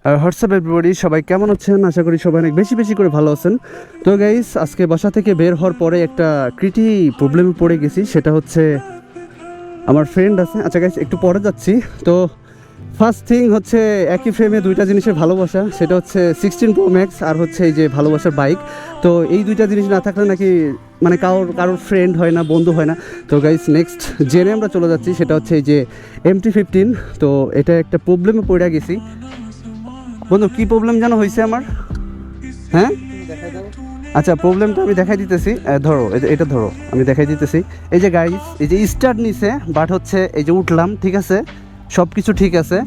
WhatsApp everybody, সবাই কেমন আছেন? আশা করি সবাই অনেক বেশি বেশি করে ভালো আছেন। তো গাইস, আজকে বাসা থেকে বের হওয়ার পরে একটা প্রবলেমে পড়ে গেছি। সেটা হচ্ছে আমার ফ্রেন্ড আছে। আচ্ছা গাইস, একটু পরে যাচ্ছি। তো ফার্স্ট থিং হচ্ছে একই ফ্রেমে দুইটা জিনিসের ভালোবাসা, সেটা হচ্ছে 16 Pro Max আর হচ্ছে এই যে ভালোবাসার বাইক। তো এই দুইটা জিনিস না থাকলে নাকি মানে কারোর ফ্রেন্ড হয় না, বন্ধু হয় না। তো গাইস, নেক্সট জেনে আমরা চলে যাচ্ছি, সেটা হচ্ছে এই যে MT-15। তো এটা একটা প্রবলেমে পড়ে গেছি। বন্ধু, কি প্রবলেম যেন হয়েছে আমার? হ্যাঁ, আচ্ছা, প্রবলেমটা আমি দেখাই দিতেছি। ধরো, এটা ধরো, আমি দেখাই দিতেছি। এই যে গাইস, এই যে স্টার্ট নিছে, বাট হচ্ছে এই যে উঠলাম, ঠিক আছে, সব কিছু ঠিক আছে,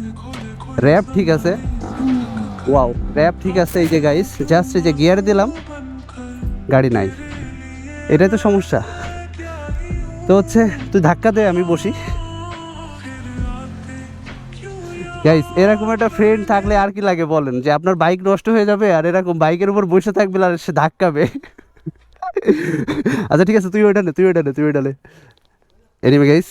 র্যাপ ঠিক আছে, ওয়াও, র্যাপ ঠিক আছে। এই যে গাইস, জাস্ট এই যে গিয়ার দিলাম, গাড়ি নাই। এটাই তো সমস্যা। তো হচ্ছে তুই ধাক্কা দে, আমি বসি। গাইস, এরকম একটা ফ্রেন্ড থাকলে আর কি লাগে বলেন? যে আপনার বাইক নষ্ট হয়ে যাবে আর এরকম বাইকের উপর বসে থাকবে আর সে ধাক্কাবে। আচ্ছা ঠিক আছে, তুই ওইটা নে। এনিওয়ে গাইস,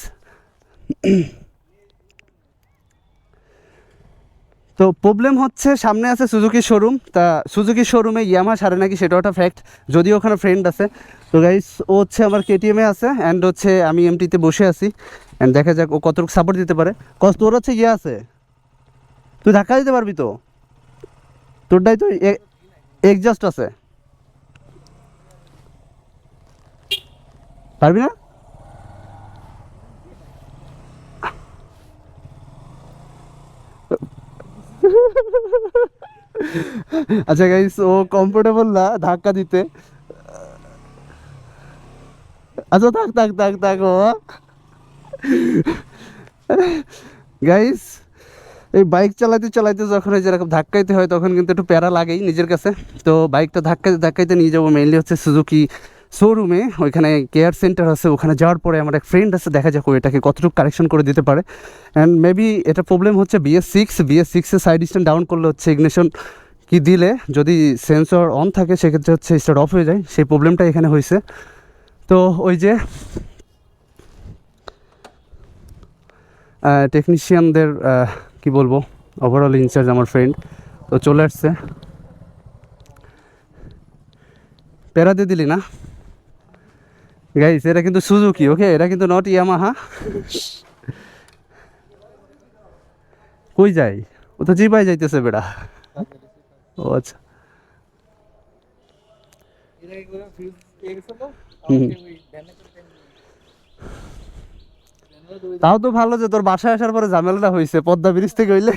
তো প্রবলেম হচ্ছে সামনে আছে সুজুকি শোরুম। তা সুজুকি শোরুমে ইয়ামাহা ছাড়ে নাকি, সেটা একটা ফ্যাক্ট, যদিও ওখানে ফ্রেন্ড আছে। তো গাইস, ও হচ্ছে আমার কেটিএমে আছে অ্যান্ড হচ্ছে আমি এমটিতে বসে আছি। অ্যান্ড দেখা যাক ও কতটুকু সাপোর্ট দিতে পারে। কজ তোর হচ্ছে ইয়ে আছে, তুই ধাক্কা দিতে পারবি তো? তোরটাই তো এক্সজস্ট আছে, পারবি না? আচ্ছা গাইস, ও কমফোর্টেবল না ধাক্কা দিতে। আচ্ছা, থাক ও। গাইস, এই বাইক চালাতে চালাতে যখন এই যেরকম ধাক্কাইতে হয় তখন কিন্তু একটু প্যারা লাগেই নিজের কাছে। তো বাইকটা ধাক্কাইতে নিয়ে যাবো মেইনলি হচ্ছে সুজুকি শোরুমে। ওইখানে কেয়ার সেন্টার আছে, ওখানে যাওয়ার পরে আমার এক ফ্রেন্ড আছে, দেখা যাক ও এটাকে কতটুকু কারেকশন করে দিতে পারে। অ্যান্ড মেবি এটা প্রবলেম হচ্ছে BS6 সাইড স্ট্যান্ড ডাউন করলে হচ্ছে ইগনিশন কি দিলে যদি সেন্সর অন থাকে সেক্ষেত্রে হচ্ছে স্টার্ট অফ হয়ে যায়। সেই প্রবলেমটা এখানে হয়েছে। তো ওই যে টেকনিশিয়ানদের কি বলবো, ওভারঅল ইনচার্জ আমার ফ্রেন্ড তো চলে আসছে। প্যারা দিয়ে দিলি না গাইস, এরা কিন্তু সুজুকি, ওকে, এরা কিন্তু নট ইয়ামাহা। কই যাই, ও তো জিপাই যাইতেছে বেড়া। ও আচ্ছা, হুম। তাও তো ভালো যে তোর বাসায় আসার পরে ঝামেলাটা হয়েছে, পদ্মা ব্রিজ থেকে হইলে।